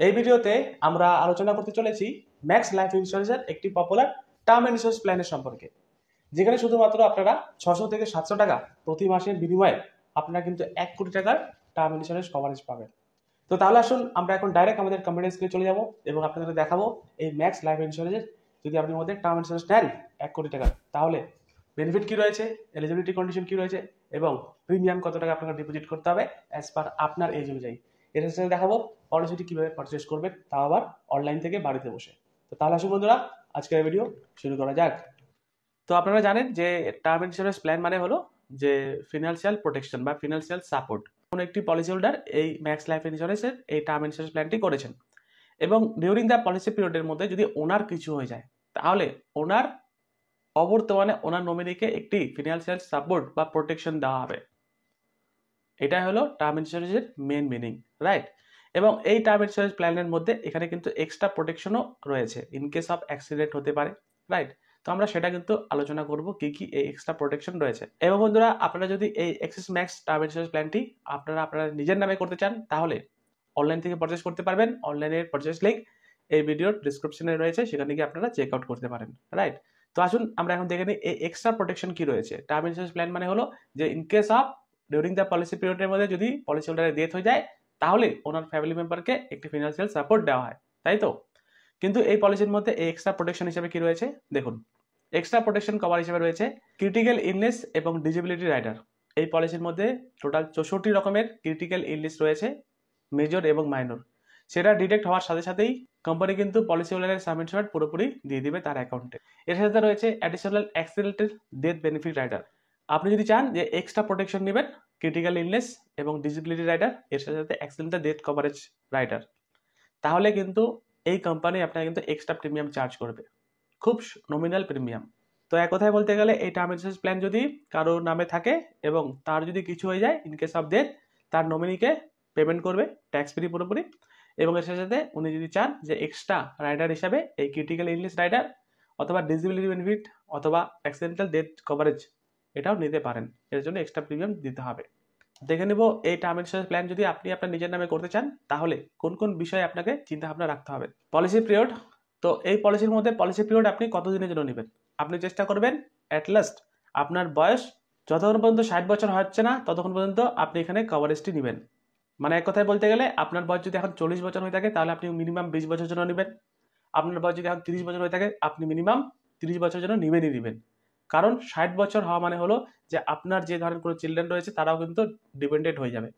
এই ভিডিওতে আমরা আলোচনা করতে চলেছি ম্যাক্স লাইফ ইন্স্যুরেন্সের একটি পপুলার টার্ম ইন্স্যুরেন্স প্ল্যানের সম্পর্কে, যেখানে শুধুমাত্র আপনারা 600 থেকে 700 টাকা প্রতি মাসের বিনিময়ে আপনারা কিন্তু 1 কোটি টাকার টার্ম ইন্স্যুরেন্স কভারেজ পাবেন। তো তাহলে আসুন আমরা এখন ডাইরেক্ট আমাদের কম্পিউটার স্ক্রিনে চলে যাব এবং আপনাদের দেখাবো এই ম্যাক্স লাইফ ইন্স্যুরেন্সের যদি আপনি আমাদের টার্ম ইন্স্যুরেন্স নেন 1 কোটি টাকা, তাহলে বেনিফিট কি রয়েছে, এলিজিবিলিটি কন্ডিশন কি রয়েছে এবং প্রিমিয়াম কত টাকা আপনাকে ডিপোজিট করতে হবে অ্যাজ পার আপনার এজ অনুযায়ী। এর সাথে দেখাবো পলিসিটি কিভাবে পারচেস করবেন, তাও আবার অনলাইন থেকে বাড়িতে বসে। তো তাহলে আসুন বন্ধুরা, আজকের ভিডিও শুরু করা যাক। তো আপনারা জানেন যে টার্ম ইন্স্যুরেন্স প্ল্যান মানে হলো যে ফিনান্সিয়াল প্রোটেকশন বা ফিনান্সিয়াল সাপোর্ট। কোনো একটি পলিসি হোল্ডার এই ম্যাক্স লাইফ ইন্স্যুরেন্সের এই টার্ম ইন্স্যুরেন্স প্ল্যানটি করেছেন এবং ডিউরিং দ্য পলিসি পিরিয়ডের মধ্যে যদি ওনার কিছু হয়ে যায়, তাহলে ওনার অবর্তমানে ওনার নমিনিকে একটি ফিনান্সিয়াল সাপোর্ট বা প্রোটেকশন দেওয়া হবে। এটা হলো টার্ম ইন্স্যুরেন্সের মেন মিনিং, রাইট? এবং এই টার্ম ইন্স্যুরেন্স প্ল্যানের মধ্যে এখানে কিন্তু এক্সট্রা প্রোটেকশনও রয়েছে, ইন কেস অফ অ্যাক্সিডেন্ট হতে পারে, রাইট? তো আমরা সেটা কিন্তু আলোচনা করব কি কি এই এক্সট্রা প্রোটেকশন রয়েছে। এবং বন্ধুরা, আপনারা যদি এই এক্সিস ম্যাক্স টার্ম ইন্স্যুরেন্স প্ল্যানটি আপনারা নিজের নামে করতে চান, তাহলে অনলাইন থেকে পারচেস করতে পারবেন। অনলাইনের পারচেস লিঙ্ক এই ভিডিওর ডিসক্রিপশনে রয়েছে, সেখানে গিয়ে আপনারা চেক আউট করতে পারেন, রাইট? তো আসুন আমরা এখন দেখে নিই এই এক্সট্রা প্রোটেকশন কি রয়েছে। টার্ম ইন্স্যুরেন্স প্ল্যান মানে হলো যে in case of during the policy পিরিয়ডের মধ্যে যদি পলিসি হোল্ডারের ডেথ হয়ে যায়, তাহলে ওনার ফ্যামিলি মেম্বারকে একটি ফিনান্সিয়াল সাপোর্ট দেওয়া হয়, তাই তো? কিন্তু এই পলিসির মধ্যে এই এক্সট্রা প্রোটেকশন হিসেবে কি রয়েছে দেখুন। এক্সট্রা প্রোটেকশন কভার হিসেবে রয়েছে ক্রিটিক্যাল ইলনেস এবং ডিসেবিলিটি রাইডার। এই পলিসির মধ্যে টোটাল 64 রকমের ক্রিটিক্যাল ইলনেস রয়েছে, মেজর এবং মাইনর। সেটা ডিটেক্ট হওয়ার সাথে সাথেই কোম্পানি কিন্তু পলিসি হোল্ডারের সাম ইনসিওর্ড পুরোপুরি দিয়ে দিবে তার অ্যাকাউন্টে। এর সাথে রয়েছে additional accidental death benefit rider. আপনি যদি চান যে এক্সট্রা প্রোটেকশন নেবেন ক্রিটিক্যাল ইলনেস এবং ডিসেবিলিটি রাইডার, এর সাথে সাথে অ্যাক্সিডেন্টাল ডেথ কভারেজ রাইডার, তাহলে কিন্তু এই কোম্পানি আপনাকে কিন্তু এক্সট্রা প্রিমিয়াম চার্জ করবে, খুব নমিনাল প্রিমিয়াম। তো এক কথায় বলতে গেলে এই টার্ম ইন্স্যুরেন্স প্ল্যান যদি কারো নামে থাকে এবং তার যদি কিছু হয়ে যায় ইন কেস অফ ডেথ, তার নমিনিকে পেমেন্ট করবে ট্যাক্স ফ্রি পুরোপুরি। এবং এর সাথে সাথে উনি যদি চান যে এক্সট্রা রাইডার হিসাবে এই ক্রিটিক্যাল ইলনেস রাইডার অথবা ডিসেবিলিটি বেনিফিট অথবা অ্যাক্সিডেন্টাল ডেথ কভারেজ, এটাও নিতে পারেন। এর জন্য এক্সট্রা প্রিমিয়াম দিতে হবে। দেখে নেব এই টার্ম ইন্স্যুরেন্স প্ল্যান যদি আপনি আপনার নিজের নামে করতে চান, তাহলে কোন কোন বিষয়ে আপনাকে চিন্তা ভাবনা রাখতে হবে। Policy period. তো এই পলিসির মধ্যে পলিসি পিরিয়ড আপনি কতদিনের জন্য নেবেন? আপনি চেষ্টা করবেন অ্যাট লাস্ট আপনার বয়স যতক্ষণ পর্যন্ত 60 বছর হচ্ছে না ততক্ষণ পর্যন্ত আপনি এখানে কভারেজটি নেবেন। মানে এক কথায় বলতে গেলে আপনার বয়স যদি এখন 40 বছর হয়ে থাকে, তাহলে আপনি মিনিমাম 20 বছরের জন্য নেবেন। আপনার বয়স যদি এখন 30 বছর হয়ে থাকে, আপনি মিনিমাম 30 বছরের জন্য নেবেন। কারণ 60 বছর হওয়া মানে হলো যে আপনার যে ধরনের কোনো চিলড্রেন রয়েছে তারাও কিন্তু ডিপেন্ডেন্ট হয়ে যাবে,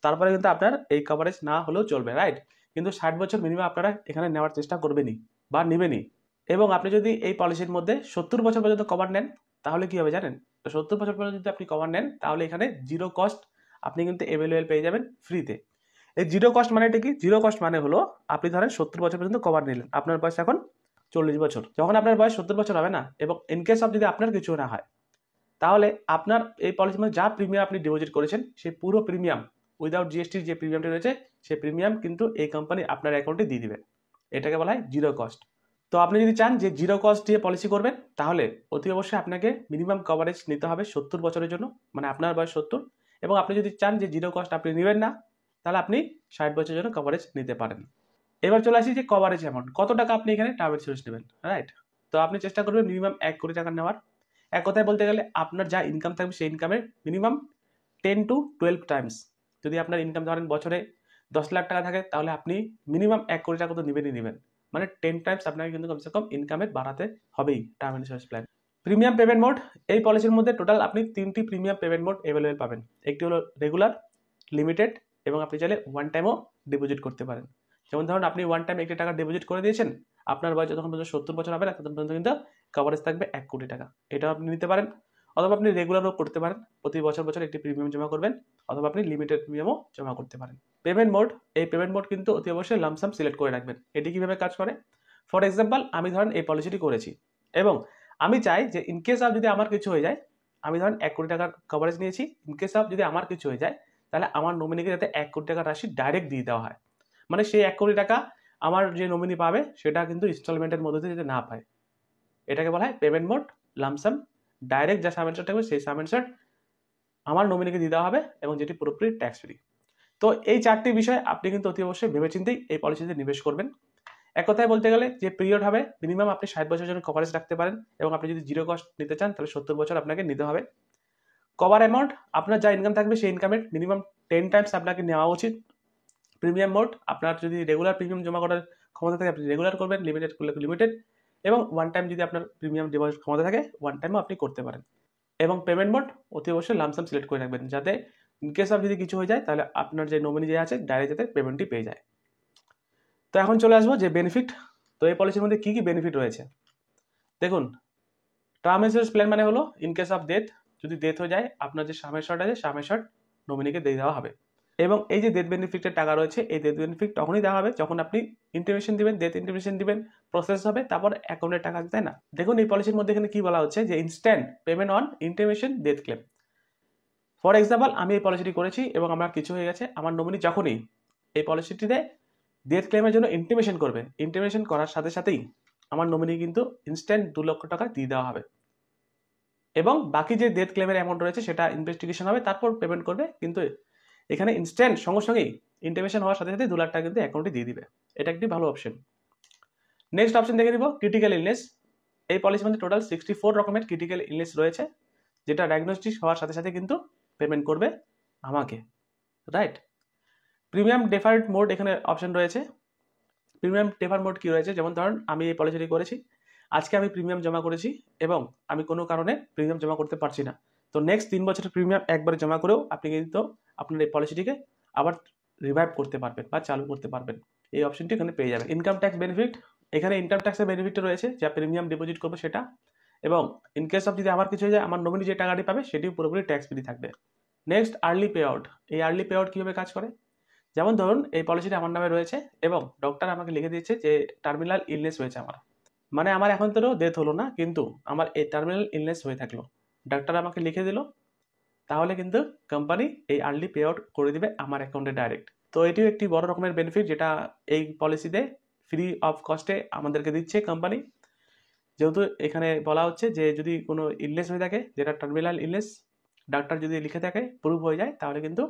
তারপরে কিন্তু আপনার এই কভারেজ না হলেও চলবে, রাইট? কিন্তু 60 বছর মিনিমাম আপনারা এখানে নেওয়ার চেষ্টা করবেনই বা নেবেনই। এবং আপনি যদি এই পলিসির মধ্যে 70 বছর পর্যন্ত কভার নেন, তাহলে কি হবে জানেন? তো 70 বছর পর্যন্ত যদি আপনি কভার নেন, তাহলে এখানে জিরো কস্ট আপনি কিন্তু অ্যাভেলেবেল পেয়ে যাবেন ফ্রিতে। এই জিরো কস্ট মানেটা কি? জিরো কস্ট মানে হলো আপনি ধরেন 70 বছর পর্যন্ত কভার নিলেন, আপনার বয়স এখন 40 বছর। যখন আপনার বয়স 70 বছর হবে না, এবং ইনকেস অফ যদি আপনার কিছু না হয়, তাহলে আপনার এই পলিসির মধ্যে যা প্রিমিয়াম আপনি ডিপোজিট করেছেন, সেই পুরো প্রিমিয়াম উইদাউট জিএসটির যে প্রিমিয়ামটি রয়েছে, সেই প্রিমিয়াম কিন্তু এই কোম্পানি আপনার অ্যাকাউন্টে দিয়ে দিবে। এটাকে বলা হয় জিরো কস্ট। তো আপনি যদি চান যে জিরো কস্ট দিয়ে পলিসি করবেন, তাহলে অতি অবশ্যই আপনাকে মিনিমাম কভারেজ নিতে হবে 70 বছরের জন্য, মানে আপনার বয়স 70। এবং আপনি যদি চান যে জিরো কস্ট আপনি নেবেন না, তাহলে আপনি 60 বছরের জন্য কভারেজ নিতে পারেন। এবার চলে আসি যে কভারেজ অ্যামাউন্ট কত টাকা আপনি এখানে টার্ম ইন্স্যুরেন্স নেবেন, রাইট? তো আপনি চেষ্টা করবেন মিনিমাম 1 কোটি টাকা নেওয়ার। এক কথায় বলতে গেলে আপনার যা ইনকাম থাকবে সেই ইনকামের মিনিমাম 10 to 12 টাইমস। যদি আপনার ইনকাম ধরেন বছরে 10 লাখ টাকা থাকে, তাহলে আপনি মিনিমাম 1 কোটি টাকা তো নেবেন, মানে 10 টাইমস আপনাকে কিন্তু কমসে কম ইনকামের বাড়াতে হবেই term insurance plan. Premium payment mode. এই পলিসির মধ্যে টোটাল আপনি 3টি প্রিমিয়াম পেমেন্ট মোড অ্যাভেলেবেল পাবেন। একটি হলো রেগুলার, লিমিটেড এবং আপনি চাইলে ওয়ান টাইমও ডিপোজিট করতে পারেন। যেমন ধরুন আপনি ওয়ান টাইম 1 টাকা ডিপোজিট করে দিয়েছেন, আপনার বয়স যতক্ষণ পর্যন্ত 70 বছর হবে না ততক্ষণ পর্যন্ত কিন্তু কভারেজ থাকবে 1 কোটি টাকা। এটাও আপনি নিতে পারেন। অথবা আপনি রেগুলারও করতে পারেন, প্রতি বছর একটি প্রিমিয়াম জমা করবেন, অথবা আপনি লিমিটেড প্রিমিয়ামও জমা করতে পারেন। Payment mode. এই পেমেন্ট মোড কিন্তু অতি অবশ্যই লামসাম সিলেক্ট করে রাখবেন। এটি কিভাবে কাজ করে? ফর এক্সাম্পল, আমি ধরেন এই পলিসিটি করেছি এবং আমি চাই যে ইনকেস অফ যদি আমার কিছু হয়ে যায়, আমি ধরেন 1 কোটি টাকার কভারেজ নিয়েছি, ইনকেস অফ যদি আমার কিছু হয়ে যায়, তাহলে আমার নমিনিকে যাতে 1 কোটি টাকার রাশি ডাইরেক্ট দিয়ে দেওয়া হয়। মানে সেই 1 কোটি টাকা আমার যে নমিনি পাবে সেটা কিন্তু ইনস্টলমেন্টের মধ্যে দিয়ে যাতে না পায়। এটাকে বলা হয় পেমেন্ট মোড লামসাম। ডাইরেক্ট যা সাম থাকবে সেই সাম আমার নমিনিকে দিয়ে দেওয়া হবে এবং যেটি পুরোপুরি ট্যাক্স ফ্রি। তো এই 4টি বিষয় আপনি কিন্তু অতি অবশ্যই ভেবেচিন্তেই এই পলিসিতে নিবেশ করবেন। এক কথায় বলতে গেলে যে পিরিয়ড হবে মিনিমাম আপনি 60 বছরের জন্য কভারেজ রাখতে পারেন, এবং আপনি যদি জিরো কস্ট নিতে চান তাহলে 70 বছর আপনাকে নিতে হবে। কভার অ্যামাউন্ট আপনার যা ইনকাম থাকবে সেই ইনকামের মিনিমাম 10 টাইমস আপনাকে নেওয়া উচিত। প্রিমিয়াম মোড আপনার যদি রেগুলার প্রিমিয়াম জমা করার ক্ষমতা থাকে আপনি রেগুলার করবেন, লিমিটেড করলে লিমিটেড, এবং ওয়ান টাইম যদি আপনার প্রিমিয়াম ডিপোজিট ক্ষমতা থাকে ওয়ান টাইমও আপনি করতে পারেন। এবং পেমেন্ট মোড অতি অবশ্যই লামসাম সিলেক্ট করে রাখবেন, যাতে ইনকেস অফ যদি কিছু হয়ে যায় তাহলে আপনার যে নমিনি যে আছে ডাইরেক্ট যাতে পেমেন্টটি পেয়ে যায়। তো এখন চলে আসবো যে বেনিফিট। তো এই পলিসির মধ্যে কি কি বেনিফিট রয়েছে দেখুন। টার্ম ইন্স্যুরেন্স প্ল্যান মানে হলো ইনকেস অফ ডেথ, যদি ডেথ হয়ে যায় আপনার যে সামের শর্ট আছে সামের শর্ট নমিনিকে দিয়ে দেওয়া হবে। এবং এই যে ডেথ বেনিফিটের টাকা রয়েছে এই ডেথ বেনিফিট তখনই দেওয়া হবে যখন আপনি ইন্টিমেশন দিবেন, ডেথ ইন্টিমেশন দিবেন, প্রসেস হবে, তারপর অ্যাকাউন্টে টাকা তাই না। দেখুন এই পলিসির মধ্যে এখানে কি বলা হচ্ছে যে instant payment on intimation death claim. For example আমি এই পলিসিটি করেছি এবং আমার কিছু হয়ে গেছে, আমার নমিনি যখনই এই পলিসিটিতে ডেথ ক্লেমের জন্য ইন্টিমেশন করবে, ইন্টিমেশন করার সাথে সাথেই আমার নমিনি কিন্তু ইনস্ট্যান্ট 2 লক্ষ টাকা দিয়ে দেওয়া হবে। এবং বাকি যে ডেথ ক্লেমের অ্যামাউন্ট রয়েছে সেটা ইনভেস্টিগেশন হবে, তারপর পেমেন্ট করবে, কিন্তু এখানে ইনস্ট্যান্ট সঙ্গে সঙ্গেই ইন্টিমেশন হওয়ার সাথে সাথে 2 লাখ টাকা কিন্তু অ্যাকাউন্টে দিয়ে দিবে। এটা একটি ভালো অপশন। নেক্সট অপশন দেখে নিব ক্রিটিক্যাল ইলনেস। এই পলিসির মধ্যে টোটাল 64 রকমের ক্রিটিক্যাল ইলনেস রয়েছে, যেটা ডায়াগনোস্টিক হওয়ার সাথে সাথে কিন্তু পেমেন্ট করবে আমাকে, রাইট। প্রিমিয়াম ডেফার্ড মোড এখানে অপশন রয়েছে। প্রিমিয়াম ডেফার মোড কি রয়েছে, যেমন ধরুন আমি এই পলিসিটি করেছি, আজকে আমি প্রিমিয়াম জমা করেছি এবং আমি কোনো কারণে প্রিমিয়াম জমা করতে পারছি না, তো নেক্সট 3 বছরের প্রিমিয়াম একবারে জমা করেও আপনি কিন্তু আপনার এই পলিসিটিকে আবার রিভাইভ করতে পারবেন বা চালু করতে পারবেন। এই অপশনটি এখানে পেয়ে যাবেন। ইনকাম ট্যাক্স বেনিফিট, এখানে ইনকাম ট্যাক্সের বেনিফিট রয়েছে, যা প্রিমিয়াম ডিপোজিট করবে সেটা, এবং ইনকেস অফ যদি আমার কিছু হয়ে যায় আমার নমিনি যে টাকাটি পাবে সেটিও পুরোপুরি ট্যাক্স ফ্রি থাকবে। Next early pay out. এই আর্লি পে আউট কীভাবে কাজ করে, যেমন ধরুন এই পলিসিটি আমার নামে রয়েছে এবং ডক্টর আমাকে লিখে দিয়েছে যে টার্মিনাল ইলনেস হয়েছে আমার, মানে আমার এখন তো ডেথ হলো না কিন্তু আমার এই টার্মিনাল ইলনেস হয়ে থাকলো, ডাক্তার আমাকে লিখে দিল, তাহলে কিন্তু কোম্পানি এই আর্লি পে আউট করে দিবে আমার অ্যাকাউন্টে ডাইরেক্ট। তো এটিও একটি বড় রকমের বেনিফিট যেটা এই পলিসিতে ফ্রি অফ কস্টে আমাদেরকে দিচ্ছে কোম্পানি। যেহেতু এখানে বলা হচ্ছে যে যদি কোনো ইলনেস হয়ে থাকে যেটা টার্মিনাল ইলনেস, ডাক্তার যদি লিখে থাকে প্রুভ হয়ে যায়, তাহলে কিন্তু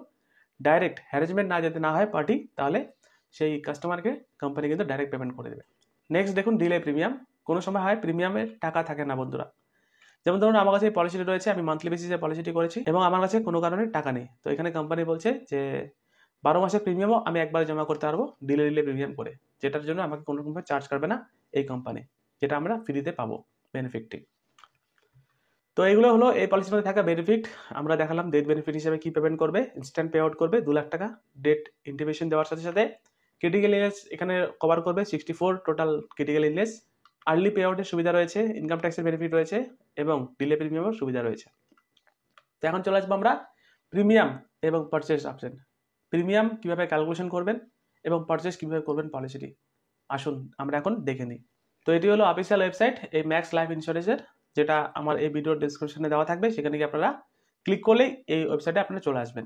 ডাইরেক্ট হ্যারাসমেন্ট না যেতে না হয় পার্টি, তাহলে সেই কাস্টমারকে কোম্পানি কিন্তু ডাইরেক্ট পেমেন্ট করে দেবে। নেক্সট দেখুন ডিলে প্রিমিয়াম। কোনো সময় হয় প্রিমিয়ামের টাকা থাকে না বন্ধুরা, যেমন ধরুন আমার কাছে এই পলিসিটি রয়েছে, আমি মান্থলি বেসিসে পলিসিটি করেছি এবং আমার কাছে কোনো কারণে টাকা নেই, তো এখানে কোম্পানি বলছে যে 12 মাসের প্রিমিয়ামও আমি একবারে জমা করতে পারবো ডিলে প্রিমিয়াম করে, যেটার জন্য আমাকে কোনো রকমভাবে চার্জ করবে না এই কোম্পানি, যেটা আমরা ফ্রিতে পাবো বেনিফিটটি। তো এগুলো হলো এই পলিসির মধ্যে থাকা বেনিফিট। আমরা দেখালাম ডেট বেনিফিট হিসেবে কি পেমেন্ট করবে, ইনস্ট্যান্ট পে আউট করবে 2 লাখ টাকা, ডেট ইন্টিমেশন দেওয়ার সাথে সাথে ক্রিটিক্যাল ইলনেস এখানে কভার করবে 64 total critical illness, early pay আউটের সুবিধা রয়েছে, ইনকাম ট্যাক্সের বেনিফিট রয়েছে এবং ডিলে প্রিমিয়ামের সুবিধা রয়েছে। তো এখন চলে আসবো আমরা প্রিমিয়াম এবং পারচেস অপশন। প্রিমিয়াম কিভাবে ক্যালকুলেশন করবেন এবং পারচেস কিভাবে করবেন পলিসিটি, আসুন আমরা এখন দেখে নিই। তো এটি হলো অফিসিয়াল ওয়েবসাইট এই ম্যাক্স লাইফ ইন্স্যুরেন্সের, যেটা আমার এই ভিডিওর ডিসক্রিপশনে দেওয়া থাকবে, সেখানে গিয়ে আপনারা ক্লিক করলেই এই ওয়েবসাইটে আপনারা চলে আসবেন।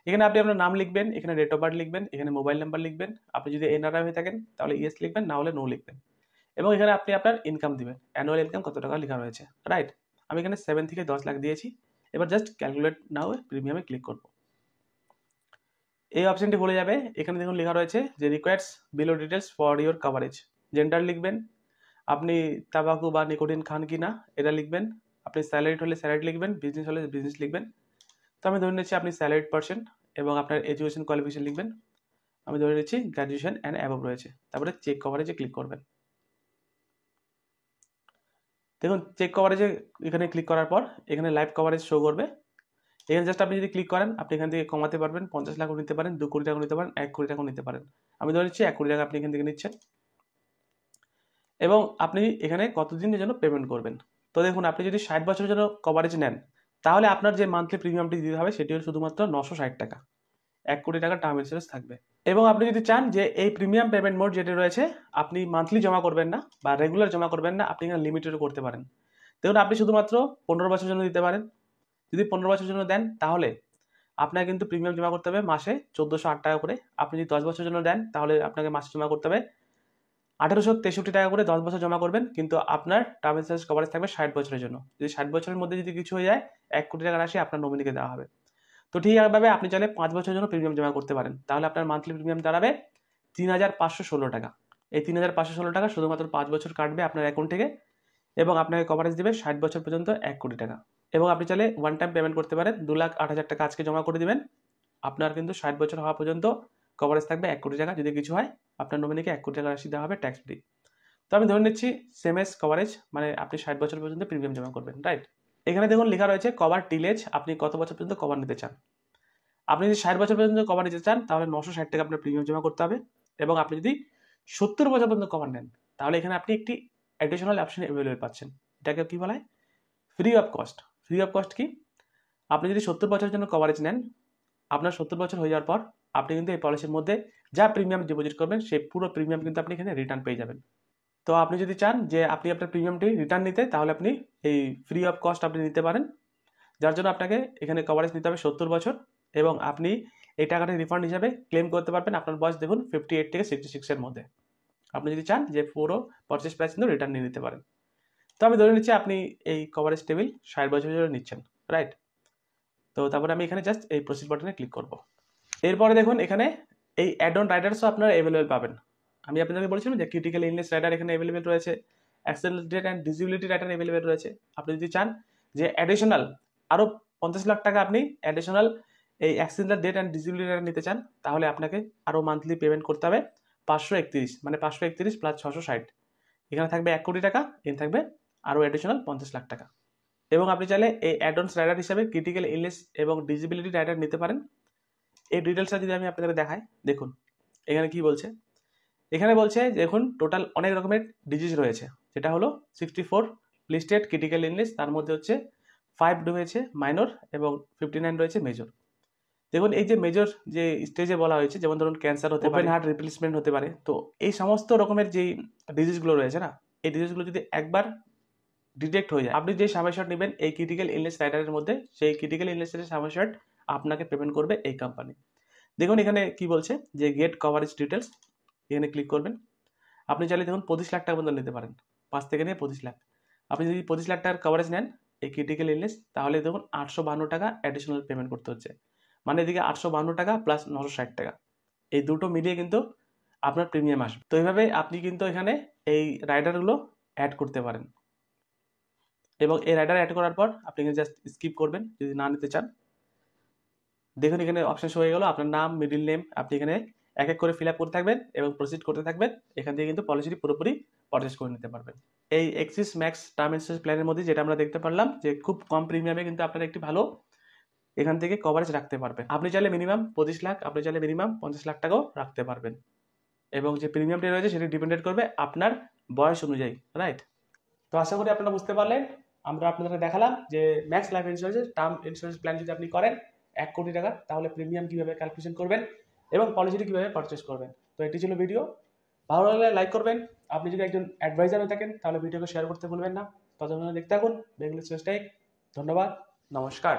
এখানে আপনি আপনার নাম লিখবেন, এখানে ডেট অফ বার্থ লিখবেন, এখানে মোবাইল নাম্বার লিখবেন, আপনি যদি এনআরআই হয়ে থাকেন তাহলে ইয়েস লিখবেন, না হলে নো লিখবেন, এবং এখানে আপনি আপনার ইনকাম দিবেন, অ্যানুয়াল ইনকাম কত টাকা লেখা রয়েছে, রাইট। আমি এখানে 7 থেকে 10 লাখ দিয়েছি। এবার জাস্ট ক্যালকুলেট নাও প্রিমিয়ামে ক্লিক করব। এই অপশনটি বলে যাবে, এখানে দেখুন লেখা রয়েছে যে requires below details for your coverage. Gender লিখবেন, আপনি তাবাকু বা নিকোটিন খান কি না এটা লিখবেন, আপনি স্যালারিড হলে স্যালারিড লিখবেন, বিজনেস হলে বিজনেস লিখবেন। তো আমি ধরে নিচ্ছি আপনি স্যালারিড পারসন এবং আপনার এডুকেশন কোয়ালিফিকেশন লিখবেন, আমি ধরে নিচ্ছি গ্র্যাজুয়েশন অ্যান্ড অ্যাবভ রয়েছে, তারপরে চেক কভারেজে ক্লিক করবেন। দেখুন চেক কভারেজে এখানে ক্লিক করার পর এখানে লাইভ কভারেজ শো করবে। এখানে জাস্ট আপনি যদি ক্লিক করেন আপনি এখান থেকে কমাতে পারবেন, 50 লাখও নিতে পারেন, 2 কোটি টাকা নিতে পারেন, 1 কোটি টাকাও নিতে পারেন। আমি ধরে নিচ্ছি 1 কোটি টাকা আপনি এখান থেকে নিচ্ছেন এবং আপনি এখানে কতদিনের জন্য পেমেন্ট করবেন। তো দেখুন আপনি যদি 60 বছরের জন্য কভারেজ নেন তাহলে আপনার যে মান্থলি প্রিমিয়ামটি দিতে হবে সেটি হলো শুধুমাত্র 960 টাকা, 1 কোটি টাকা টার্ম ইন্স্যুরেন্স থাকবে। এবং আপনি যদি চান যে এই প্রিমিয়াম পেমেন্ট মোড যেটি রয়েছে আপনি মান্থলি জমা করবেন না বা রেগুলার জমা করবেন না, আপনি এখানে লিমিটেডও করতে পারেন। দেখুন আপনি শুধুমাত্র 15 বছরের জন্য দিতে পারেন, যদি 15 বছরের জন্য দেন তাহলে আপনার কিন্তু প্রিমিয়াম জমা করতে হবে মাসে 1408 টাকা করে। আপনি যদি 10 বছরের জন্য দেন তাহলে আপনাকে মাসে জমা করতে হবে 1863 টাকা করে, 10 বছর জমা করবেন, কিন্তু আপনার টার্ম ইন্স্যুরেন্স কভারেজ থাকবে 60 বছরের জন্য। যদি 60 বছরের মধ্যে যদি কিছু হয়ে যায় 1 কোটি টাকা রাশি আপনার নমিনিকে দেওয়া হবে। তো ঠিক এইভাবে আপনি চাইলে 5 বছরের জন্য প্রিমিয়াম জমা করতে পারেন, তাহলে আপনার মান্থলি প্রিমিয়াম দাঁড়াবে 3,516 টাকা। এই 3,516 টাকা শুধুমাত্র 5 বছর কাটবে আপনার অ্যাকাউন্ট থেকে এবং আপনাকে কভারেজ দেবে 60 বছর পর্যন্ত 1 কোটি টাকা। এবং আপনি চাইলে ওয়ান টাইম পেমেন্ট করতে পারেন, 2,08,000 টাকা আজকে জমা করে দিবেন, আপনার কিন্তু 60 বছর হওয়া পর্যন্ত কভারেজ থাকবে 1 কোটি টাকা। যদি কিছু হয় আপনার নমিনিকে 1 কোটি টাকা রাশি দেওয়া হবে ট্যাক্স ফ্রি। তো আমি ধরে নিচ্ছি সেম এজ কভারেজ, মানে আপনি 60 বছর পর্যন্ত প্রিমিয়াম জমা করবেন, রাইট। এখানে দেখুন লেখা রয়েছে কভার টিলেজ, আপনি কত বছর পর্যন্ত কভার নিতে চান। আপনি যদি 60 বছর পর্যন্ত কভার নিতে চান তাহলে 960 টাকা আপনার প্রিমিয়াম জমা করতে হবে। এবং আপনি যদি 70 বছর পর্যন্ত কভার নেন তাহলে এখানে আপনি একটি অ্যাডিশনাল অপশন অ্যাভেলেবল পাচ্ছেন, এটাকে কি বলা হয়, free of cost. Free of cost কি, আপনি যদি 70 বছরের জন্য কভারেজ নেন, আপনার 70 বছর হয়ে যাওয়ার পর আপনি কিন্তু এই পলিসির মধ্যে যা প্রিমিয়াম ডিপোজিট করবেন সেই পুরো প্রিমিয়াম কিন্তু আপনি এখানে রিটার্ন পেয়ে যাবেন। তো আপনি যদি চান যে আপনি আপনার প্রিমিয়ামটি রিটার্ন নিতে, তাহলে আপনি এই ফ্রি অফ কস্ট আপনি নিতে পারেন, যার জন্য আপনাকে এখানে কভারেজ নিতে হবে 70 বছর এবং আপনি এই টাকাটা রিফান্ড হিসাবে ক্লেম করতে পারবেন আপনার বয়স দেখুন 58 থেকে 66 এর মধ্যে। আপনি যদি চান যে পুরো পারচেস প্রাইস কিন্তু রিটার্ন নিয়ে নিতে পারেন। তো আমি ধরে নিচ্ছি আপনি এই কভারেজ টেবিল 60 বছরের জন্য নিচ্ছেন, রাইট। তো তারপরে আমি এখানে জাস্ট এই প্রসিড বাটনে ক্লিক করব। এরপরে দেখুন এখানে এই অ্যাড অন রাইডার্সও আপনারা অ্যাভেলেবেল পাবেন। আমি আপনাদের বলেছিলাম যে ক্রিটিক্যাল ইলনেস রাইডার এখানে অ্যাভেলেবেল রয়েছে, accident and disability rider available রয়েছে। আপনি যদি চান যে অ্যাডিশনাল আরও 50 লাখ টাকা আপনি অ্যাডিশনাল এই accident death and disability rider নিতে চান, তাহলে আপনাকে আরও মান্থলি পেমেন্ট করতে হবে 531, মানে 531 প্লাস 660, এখানে থাকবে 1 কোটি টাকা, এখানে থাকবে আরও অ্যাডিশনাল 50 লাখ টাকা। এবং আপনি চাইলে এই অ্যাডঅনস রাইডার হিসাবে ক্রিটিক্যাল ইলনেস এবং ডিসেবিলিটি রাইডার নিতে পারেন। এই ডিটেলসটা যদি আমি আপনাদের দেখাই, দেখুন এখানে কি বলছে। এখানে বলছে দেখুন টোটাল অনেক রকমের ডিজিজ রয়েছে, যেটা হলো 64 লিস্টেড ক্রিটিক্যাল ইলনেস, তার মধ্যে হচ্ছে 5 রয়েছে মাইনর এবং 59 রয়েছে মেজর। দেখুন এই যে মেজর যে স্টেজে বলা হয়েছে, যেমন ধরুন ক্যান্সার হতে পারে, ওপেন হার্ট রিপ্লেসমেন্ট হতে পারে, তো এই সমস্ত রকমের যেই ডিজিজগুলো রয়েছে না, এই ডিজিজগুলো যদি একবার ডিটেক্ট হয়ে যায়, আপনি যে সামেশট নেবেন এই ক্রিটিক্যাল ইলনেস রাইডারের মধ্যে, সেই ক্রিটিক্যাল ইলনেসের সামেশট আপনাকে পেমেন্ট করবে এই কোম্পানি। দেখুন এখানে কি বলছে যে গেট কভারেজ ডিটেলস, এখানে ক্লিক করবেন। আপনি চাইলে দেখুন 25 লাখ টাকা পর্যন্ত নিতে পারেন, 5 থেকে নিয়ে 25 লাখ। আপনি যদি 25 লাখ টাকার কভারেজ নেন এই ক্রিটিক্যাল ইলনেস, তাহলে দেখুন 852 টাকা অ্যাডিশনাল পেমেন্ট করতে হচ্ছে, মানে এদিকে 852 টাকা প্লাস 960 টাকা, এই দুটো মিলিয়ে কিন্তু আপনার প্রিমিয়াম আসবে। তো এইভাবে আপনি কিন্তু এখানে এই রাইডারগুলো অ্যাড করতে পারেন এবং এই রাইডার অ্যাড করার পর আপনি জাস্ট স্কিপ করবেন যদি না নিতে চান। দেখুন এখানে অপশন হয়ে গেল আপনার নাম, মিডিল নেম, আপনি এখানে এক এক করে ফিল আপ করতে থাকবেন এবং প্রসিড করতে থাকবেন। এখান থেকে কিন্তু পলিসিটি পুরোপুরি পারচেস করে নিতে পারবেন। এই এক্সিস ম্যাক্স টার্ম ইন্স্যুরেন্স প্ল্যানের মধ্যে যেটা আমরা দেখতে পারলাম যে খুব কম প্রিমিয়ামে কিন্তু আপনারা একটি ভালো এখান থেকে কভারেজ রাখতে পারবেন। আপনি চাইলে মিনিমাম 25 লাখ, আপনি চাইলে মিনিমাম 50 লাখ টাকাও রাখতে পারবেন এবং যে প্রিমিয়ামটি রয়েছে সেটি ডিপেন্ডেন্ট করবে আপনার বয়স অনুযায়ী, রাইট। তো আশা করি আপনারা বুঝতে পারলেন, আমরা আপনাদেরকে দেখালাম যে ম্যাক্স লাইফ ইন্স্যুরেন্সের টার্ম ইন্স্যুরেন্স প্ল্যান যদি আপনি করেন 1 কোটি টাকা, তাহলে প্রিমিয়াম কীভাবে ক্যালকুলেশন করবেন এবং পলিসিটি কীভাবে পারচেস করবেন। তো এটি ছিল ভিডিও, ভালো লাগলে লাইক করবেন। আপনি যদি একজন অ্যাডভাইজার হয়ে থাকেন তাহলে ভিডিওকে শেয়ার করতে ভুলবেন না। ততক্ষণ দেখতে থাকুন বেঙ্গলি টেক। ধন্যবাদ, নমস্কার।